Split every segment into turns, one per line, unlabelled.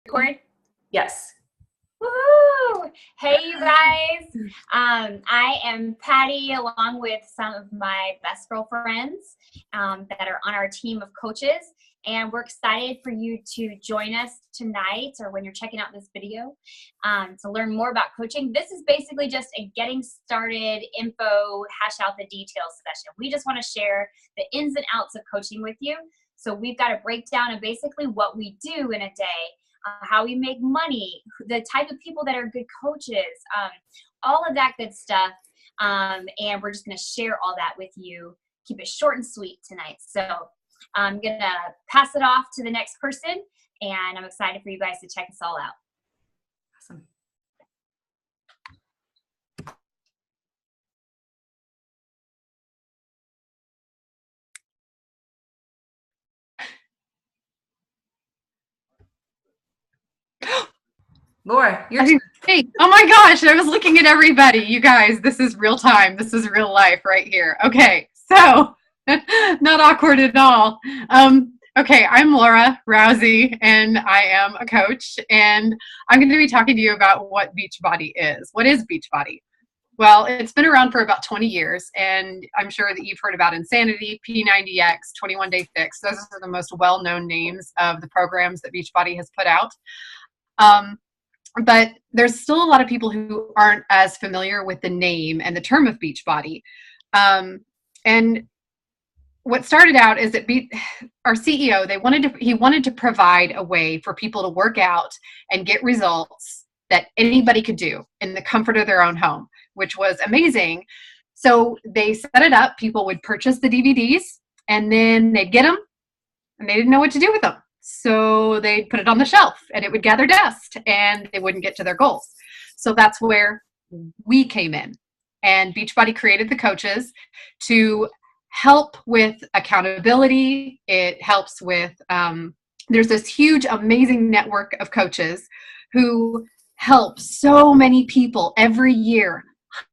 Record?
Yes.
Woo! Hey, you guys. I am Patty, along with some of my best girlfriends that are on our team of coaches. And we're excited for you to join us tonight or when you're checking out this video to learn more about coaching. This is basically just a getting started info, hash out the details session. We just want to share the ins and outs of coaching with you. So we've got a breakdown of basically what we do in a day, how we make money, the type of people that are good coaches, all of that good stuff. And we're just going to share all that with you. Keep it short and sweet tonight. So I'm going to pass it off to the next person, and I'm excited for you guys to check us all out.
Awesome. Laura, you're
hey, oh my gosh, I was looking at everybody. You guys, this is real time. This is real life right here. Okay, so not awkward at all. Okay, I'm Laura Rousey, and I am a coach, and I'm going to be talking to you about what Beachbody is. What is Beachbody? Well, it's been around for about 20 years, and I'm sure that you've heard about Insanity, P90X, 21 Day Fix. Those are the most well-known names of the programs that Beachbody has put out. But there's still a lot of people who aren't as familiar with the name and the term of Beachbody. And what started out is that our CEO, he wanted to provide a way for people to work out and get results that anybody could do in the comfort of their own home, which was amazing. So they set it up. People would purchase the DVDs, and then they'd get them, and they didn't know what to do with them. So they'd put it on the shelf, and it would gather dust, and they wouldn't get to their goals. So that's where we came in. And Beachbody created the coaches to help with accountability. It helps with, there's this huge, amazing network of coaches who help so many people every year,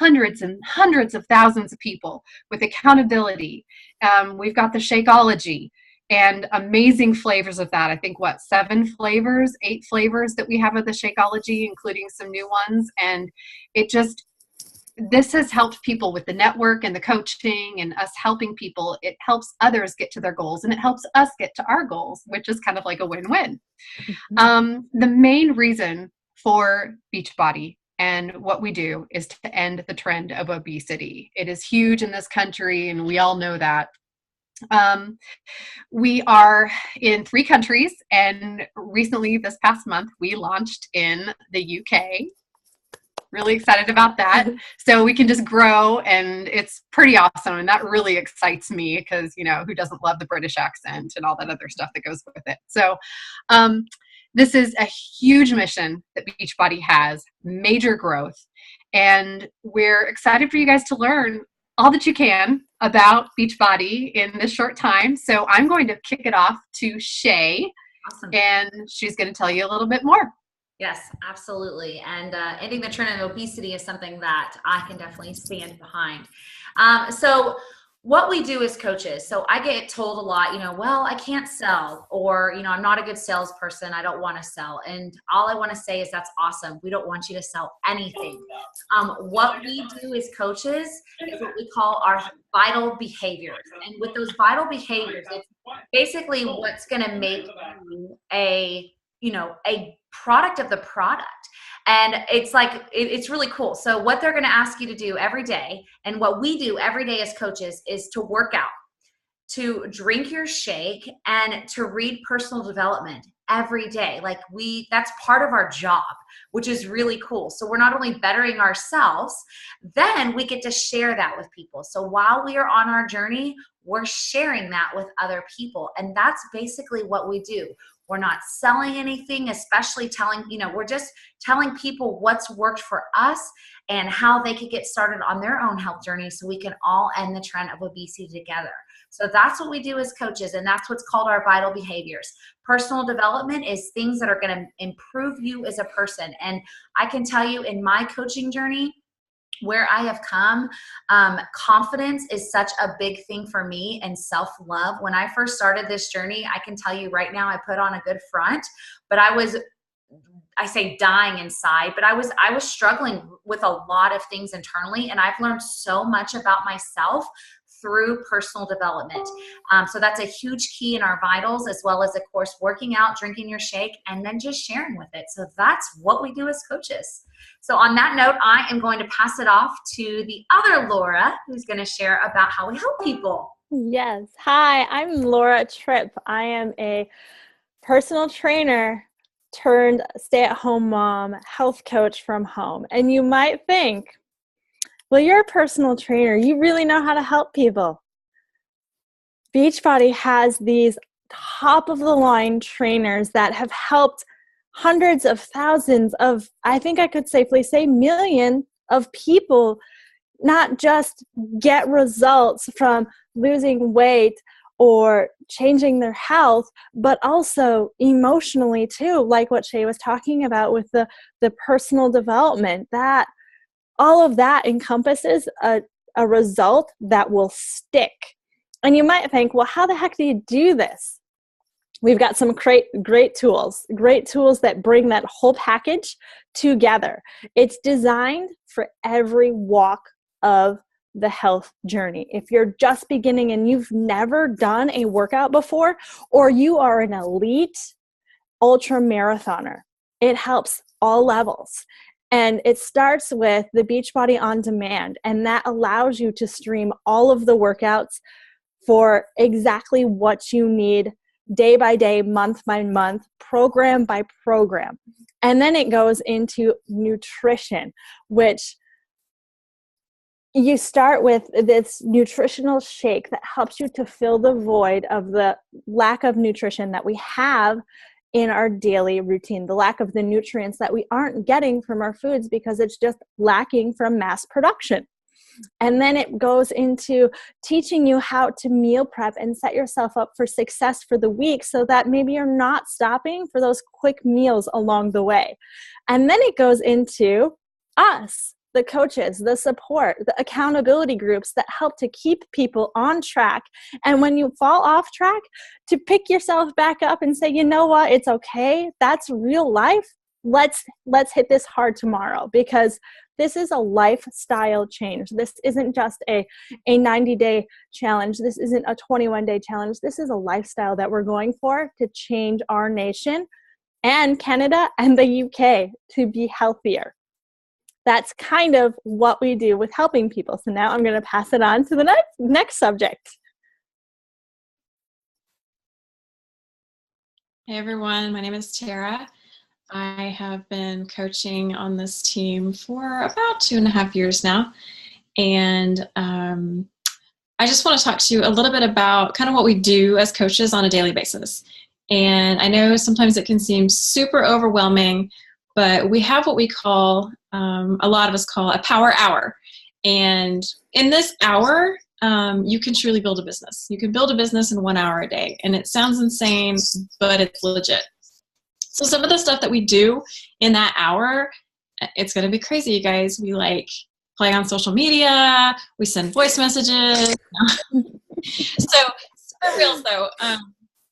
hundreds and hundreds of thousands of people with accountability. We've got the Shakeology and amazing flavors of that. I think 8 flavors that we have of the Shakeology, including some new ones. And this has helped people with the network and the coaching and us helping people. It helps others get to their goals, and it helps us get to our goals, which is kind of like a win-win. Mm-hmm. The main reason for Beachbody and what we do is to end the trend of obesity. It is huge in this country, and we all know that. We are in 3 countries, and recently this past month we launched in the UK. Really excited about that. So we can just grow, and it's pretty awesome, and that really excites me because, who doesn't love the British accent and all that other stuff that goes with it. So this is a huge mission that Beachbody has, major growth, and we're excited for you guys to learn all that you can about Beachbody in this short time. So I'm going to kick it off to Shay.
Awesome.
And she's going to tell you a little bit more.
Yes, absolutely. And ending the trend of obesity is something that I can definitely stand behind. So what we do as coaches, so I get told a lot, well, I can't sell, or, I'm not a good salesperson. I don't want to sell. And all I want to say is that's awesome. We don't want you to sell anything. What we do as coaches is what we call our vital behaviors. And with those vital behaviors, it's basically what's going to make you a product of the product. And it's like, it's really cool. So what they're going to ask you to do every day, and what we do every day as coaches, is to work out, to drink your shake, and to read personal development every day. That's part of our job, which is really cool. So we're not only bettering ourselves, then we get to share that with people. So while we are on our journey, we're sharing that with other people. And that's basically what we do. We're not selling anything, especially we're just telling people what's worked for us and how they could get started on their own health journey so we can all end the trend of obesity together. So that's what we do as coaches, and that's what's called our vital behaviors. Personal development is things that are going to improve you as a person. And I can tell you, in my coaching journey, where I have come, confidence is such a big thing for me, and self-love. When I first started this journey, I can tell you right now, I put on a good front, but I was I say dying inside, but I was struggling with a lot of things internally, and I've learned so much about myself through personal development. So that's a huge key in our vitals, as well as, of course, working out, drinking your shake, and then just sharing with it. So that's what we do as coaches. So on that note, I am going to pass it off to the other Laura, who's going to share about how we help people.
Yes. Hi, I'm Laura Tripp. I am a personal trainer turned stay-at-home mom, health coach from home. And you might think, well, you're a personal trainer. You really know how to help people. Beachbody has these top-of-the-line trainers that have helped hundreds of thousands of, I think I could safely say millions of people not just get results from losing weight or changing their health, but also emotionally too, like what Shay was talking about with the personal development. That all of that encompasses a result that will stick. And you might think, well, how the heck do you do this? We've got some great tools that bring that whole package together. It's designed for every walk of the health journey. If you're just beginning and you've never done a workout before, or you are an elite ultra marathoner, it helps all levels. And it starts with the Beachbody On Demand, and that allows you to stream all of the workouts for exactly what you need, day by day, month by month, program by program. And then it goes into nutrition, which you start with this nutritional shake that helps you to fill the void of the lack of nutrition that we have in our daily routine, the lack of the nutrients that we aren't getting from our foods because it's just lacking from mass production. And then it goes into teaching you how to meal prep and set yourself up for success for the week so that maybe you're not stopping for those quick meals along the way. And then it goes into us, the coaches, the support, the accountability groups that help to keep people on track. And when you fall off track, to pick yourself back up and say, you know what, it's okay. That's real life. Let's hit this hard tomorrow, because this is a lifestyle change. This isn't just a 90-day challenge. This isn't a 21-day challenge. This is a lifestyle that we're going for to change our nation and Canada and the UK to be healthier. That's kind of what we do with helping people. So now I'm going to pass it on to the next subject.
Hey everyone, my name is Tara. I have been coaching on this team for about 2.5 years now. And I just want to talk to you a little bit about kind of what we do as coaches on a daily basis. And I know sometimes it can seem super overwhelming, but we have what we call, a lot of us call a power hour. And in this hour, you can truly build a business. You can build a business in 1 hour a day. And it sounds insane, but it's legit. So some of the stuff that we do in that hour, it's going to be crazy, you guys. We play on social media. We send voice messages. So for real though,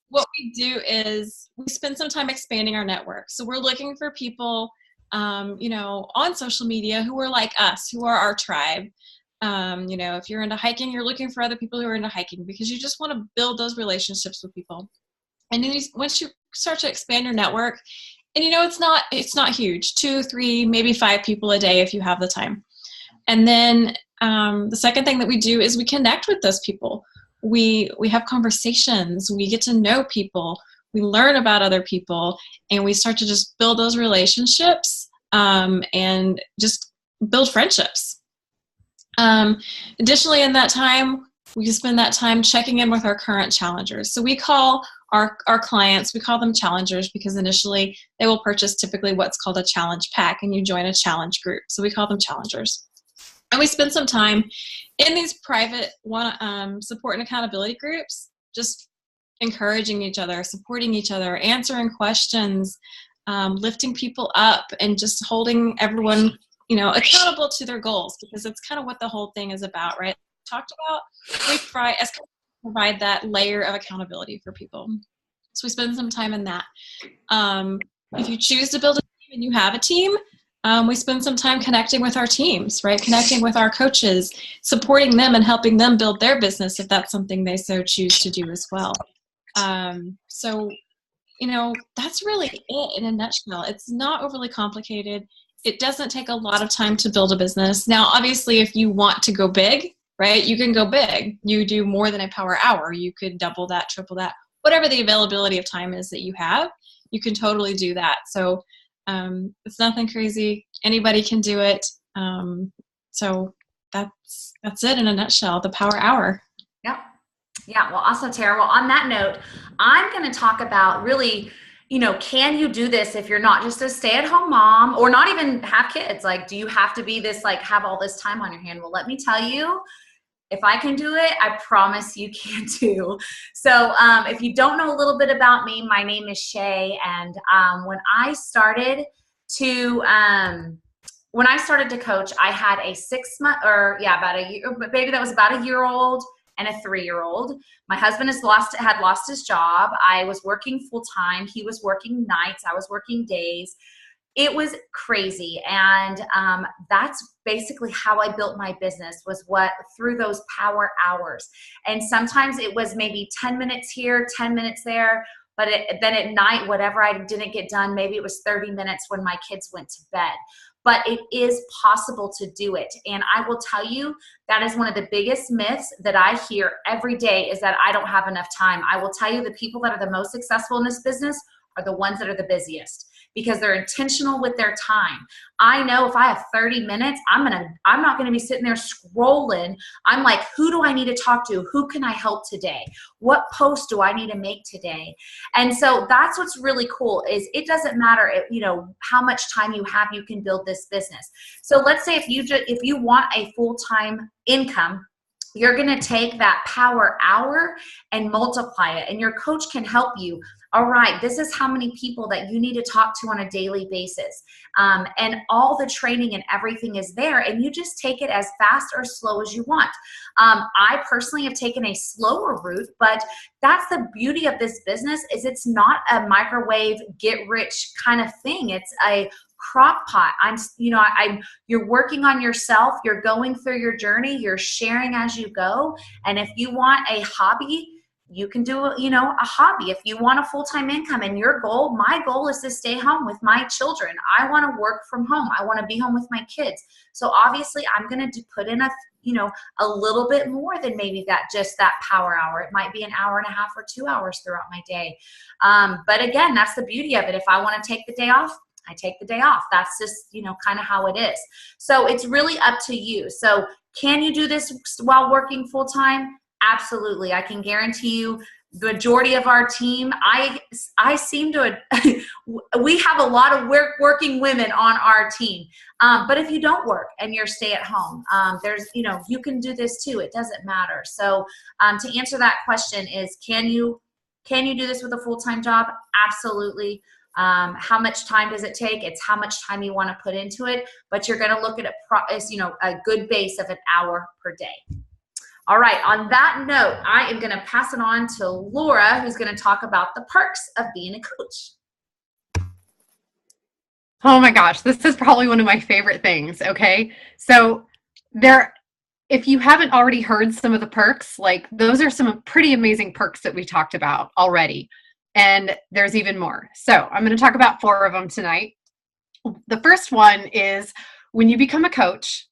what we do is we spend some time expanding our network. So we're looking for people, on social media who are like us, who are our tribe. If you're into hiking, you're looking for other people who are into hiking because you just want to build those relationships with people. And then once you start to expand your network, and it's not huge, 2, 3, maybe 5 people a day if you have the time. And then the second thing that we do is we connect with those people. We have conversations, we get to know people, we learn about other people, and we start to just build those relationships and just build friendships. Additionally, in that time, we spend that time checking in with our current challengers. So we call our clients, we call them challengers because initially they will purchase typically what's called a challenge pack, and you join a challenge group. So we call them challengers. And we spend some time in these private support and accountability groups, just encouraging each other, supporting each other, answering questions, lifting people up, and just holding everyone accountable to their goals, because that's kind of what the whole thing is about, right? Talked about, we provide that layer of accountability for people. So we spend some time in that. If you choose to build a team when you have a team, we spend some time connecting with our teams, right? Connecting with our coaches, supporting them and helping them build their business if that's something they so choose to do as well. So, that's really it in a nutshell. It's not overly complicated. It doesn't take a lot of time to build a business. Now, obviously, if you want to go big, right, you can go big. You do more than a power hour. You could double that, triple that, whatever the availability of time is that you have, you can totally do that. So it's nothing crazy. Anybody can do it. So that's it in a nutshell, the power hour.
Yep. Yeah. Well, also, Tara, well, on that note, I'm going to talk about really, can you do this if you're not just a stay-at-home mom or not even have kids? Like, do you have to be this, like, have all this time on your hand? Well, let me tell you, if I can do it, I promise you can too. So if you don't know a little bit about me, my name is Shay. And when I started to coach, I had a 6 month about a year, baby that was about a year old and a 3-year-old. My husband had lost his job. I was working full time. He was working nights. I was working days. It was crazy. And that's basically how I built my business, was through those power hours. And sometimes it was maybe 10 minutes here, 10 minutes there. But then at night, whatever I didn't get done, maybe it was 30 minutes when my kids went to bed. But it is possible to do it. And I will tell you, that is one of the biggest myths that I hear every day, is that I don't have enough time. I will tell you, the people that are the most successful in this business are the ones that are the busiest, because they're intentional with their time. I know if I have 30 minutes, I'm not gonna be sitting there scrolling. I'm like, who do I need to talk to? Who can I help today? What post do I need to make today? And so that's what's really cool, is it doesn't matter how much time you have, you can build this business. So let's say if you want a full-time income, you're going to take that power hour and multiply it, and your coach can help you. All right, this is how many people that you need to talk to on a daily basis. And all the training and everything is there, and you just take it as fast or slow as you want. I personally have taken a slower route, but that's the beauty of this business, is it's not a microwave get rich kind of thing. It's a crock pot. You're working on yourself. You're going through your journey. You're sharing as you go. And if you want a hobby, you can do, a hobby. If you want a full-time income, and my goal is to stay home with my children. I want to work from home. I want to be home with my kids. So obviously I'm going to put in a little bit more than maybe that power hour. It might be an hour and a half or 2 hours throughout my day. But again, that's the beauty of it. If I want to take the day off, I take the day off. That's just, kind of how it is. So it's really up to you. So can you do this while working full time? Absolutely. I can guarantee you, the majority of our team, I seem to, we have a lot of working women on our team. But if you don't work and you're stay at home, there's, you can do this too. It doesn't matter. So to answer that question is, can you do this with a full-time job? Absolutely. How much time does it take? It's how much time you want to put into it, but you're going to look at it as, a good base of an hour per day. All right. On that note, I am going to pass it on to Laura, who's going to talk about the perks of being a coach.
Oh my gosh, this is probably one of my favorite things. Okay. So if you haven't already heard some of the perks, like, those are some pretty amazing perks that we talked about already. And there's even more. So I'm going to talk about 4 of them tonight. The first one is, when you become a coach,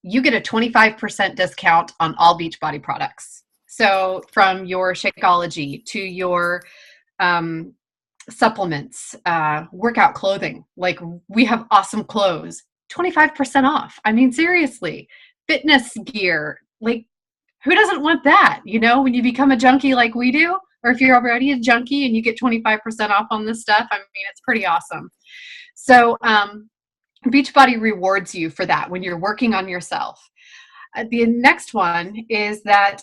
you get a 25% discount on all Beachbody products. So from your Shakeology to your supplements, workout clothing, like, we have awesome clothes, 25% off. I mean, seriously, fitness gear, like, who doesn't want that? When you become a junkie like we do, or if you're already a junkie and you get 25% off on this stuff, I mean, it's pretty awesome. So Beachbody rewards you for that when you're working on yourself. The next one is that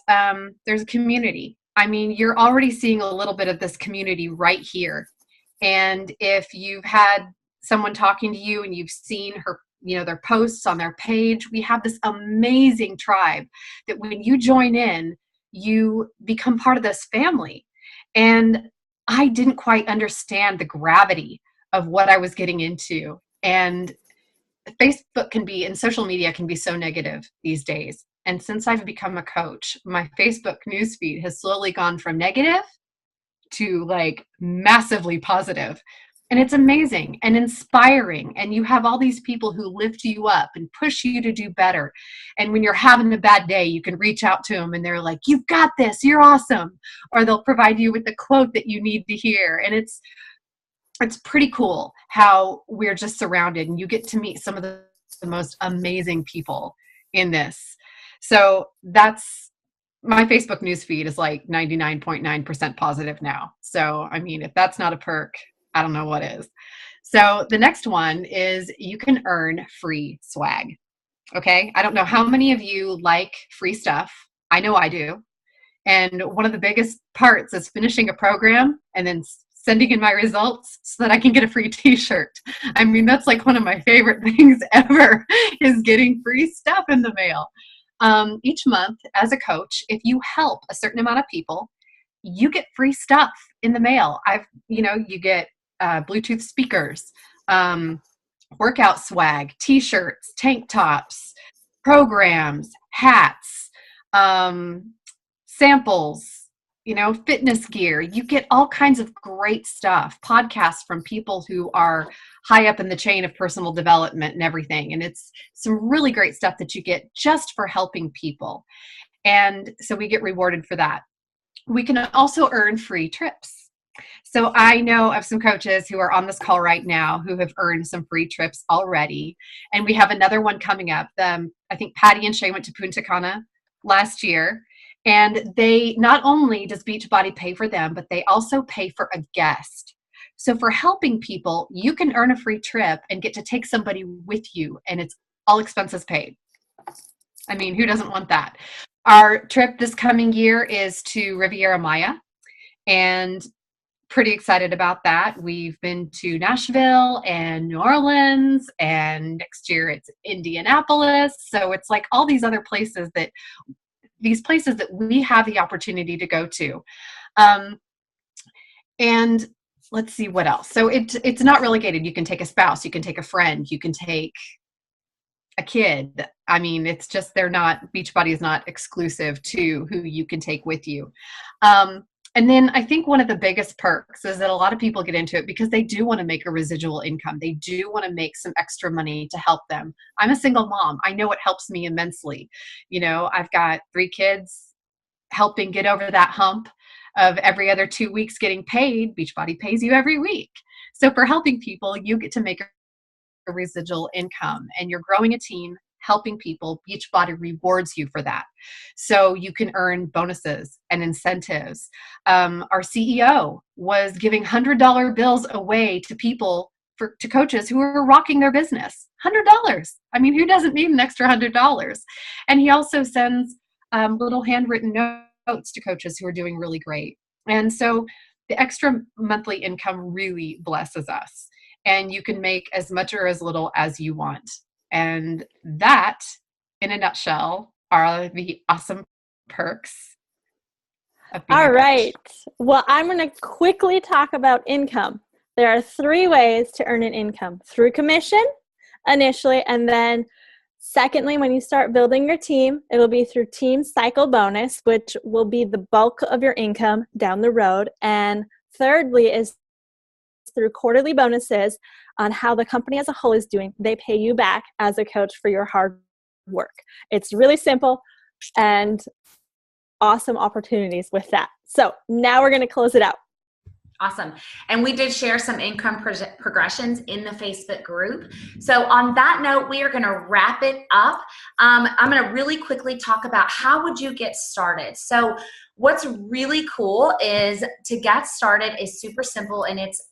there's a community. I mean, you're already seeing a little bit of this community right here. And if you've had someone talking to you and you've seen their posts on their page, we have this amazing tribe that when you join in, you become part of this family. And I didn't quite understand the gravity of what I was getting into. And Facebook and social media can be so negative these days. And since I've become a coach, my Facebook newsfeed has slowly gone from negative to like massively positive. And it's amazing and inspiring. And you have all these people who lift you up and push you to do better. And when you're having a bad day, you can reach out to them and they're like, "You've got this, you're awesome." Or they'll provide you with the quote that you need to hear. And it's pretty cool how we're just surrounded, and you get to meet some of the most amazing people in this. So that's my Facebook newsfeed is like 99.9% positive now. So, I mean, if that's not a perk, I don't know what is. So the next one is you can earn free swag. Okay. I don't know how many of you like free stuff. I know I do. And one of the biggest parts is finishing a program and then sending in my results so that I can get a free t-shirt. I mean, that's like one of my favorite things ever is getting free stuff in the mail. Each month as a coach, if you help a certain amount of people, you get free stuff in the mail. You get Bluetooth speakers, workout swag, t-shirts, tank tops, programs, hats, samples, fitness gear. You get all kinds of great stuff, podcasts from people who are high up in the chain of personal development and everything. And it's some really great stuff that you get just for helping people. And so we get rewarded for that. We can also earn free trips. So I know of some coaches who are on this call right now who have earned some free trips already. And we have another one coming up. I think Patty and Shay went to Punta Cana last year. And they not only does Beachbody pay for them, but they also pay for a guest. So for helping people, you can earn a free trip and get to take somebody with you, and it's all expenses paid. I mean, who doesn't want that? Our trip this coming year is to Riviera Maya, and pretty excited about that. We've been to Nashville and New Orleans, and next year it's Indianapolis. So it's like all these other places that we have the opportunity to go to. And let's see what else. So it's not relegated. You can take a spouse, you can take a friend, you can take a kid. I mean, it's just, Beachbody is not exclusive to who you can take with you. And then I think one of the biggest perks is that a lot of people get into it because they do want to make a residual income. They do want to make some extra money to help them. I'm a single mom. I know it helps me immensely. I've got 3 kids. Helping get over that hump of every other 2 weeks getting paid. Beachbody pays you every week. So for helping people, you get to make a residual income, and you're growing a team, helping people. Beachbody rewards you for that. So you can earn bonuses and incentives. Our CEO was giving $100 bills away to people, to coaches who are rocking their business. $100. I mean, who doesn't need an extra $100? And he also sends little handwritten notes to coaches who are doing really great. And so the extra monthly income really blesses us. And you can make as much or as little as you want. And that, in a nutshell, are the awesome perks of being
All
a
right.
coach.
Well, I'm going to quickly talk about income. There are 3 ways to earn an income: through commission initially, and then secondly, when you start building your team, it will be through team cycle bonus, which will be the bulk of your income down the road. And thirdly is through quarterly bonuses on how the company as a whole is doing. They pay you back as a coach for your hard work. It's really simple and awesome opportunities with that. So now we're going to close it out.
Awesome. And we did share some income progressions in the Facebook group. So on that note, we are going to wrap it up. I'm going to really quickly talk about how would you get started. So what's really cool is to get started is super simple, and it's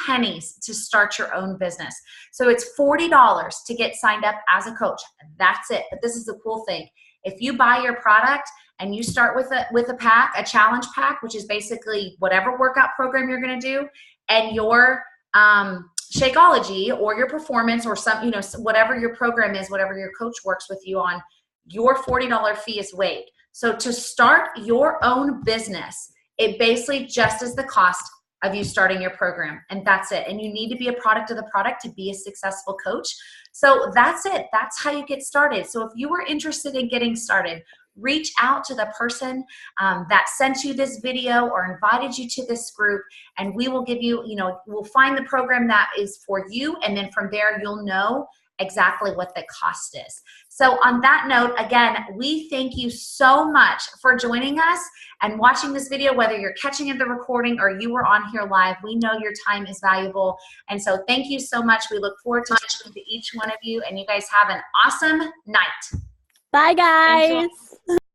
pennies to start your own business. So it's $40 to get signed up as a coach. That's it. But this is the cool thing. If you buy your product and you start with a pack, a challenge pack, which is basically whatever workout program you're going to do, and your Shakeology or your performance or some, whatever your program is, whatever your coach works with you on, your $40 fee is waived. So to start your own business, it basically just is the cost of you starting your program, and that's it. And you need to be a product of the product to be a successful coach. So that's it. That's how you get started. So if you were interested in getting started, reach out to the person that sent you this video or invited you to this group, and we will give you, we'll find the program that is for you, and then from there you'll know exactly what the cost is. So on that note, again, we thank you so much for joining us and watching this video, whether you're catching the recording or you were on here live. We know your time is valuable. And so thank you so much. We look forward to talking to each one of you, and you guys have an awesome night.
Bye, guys.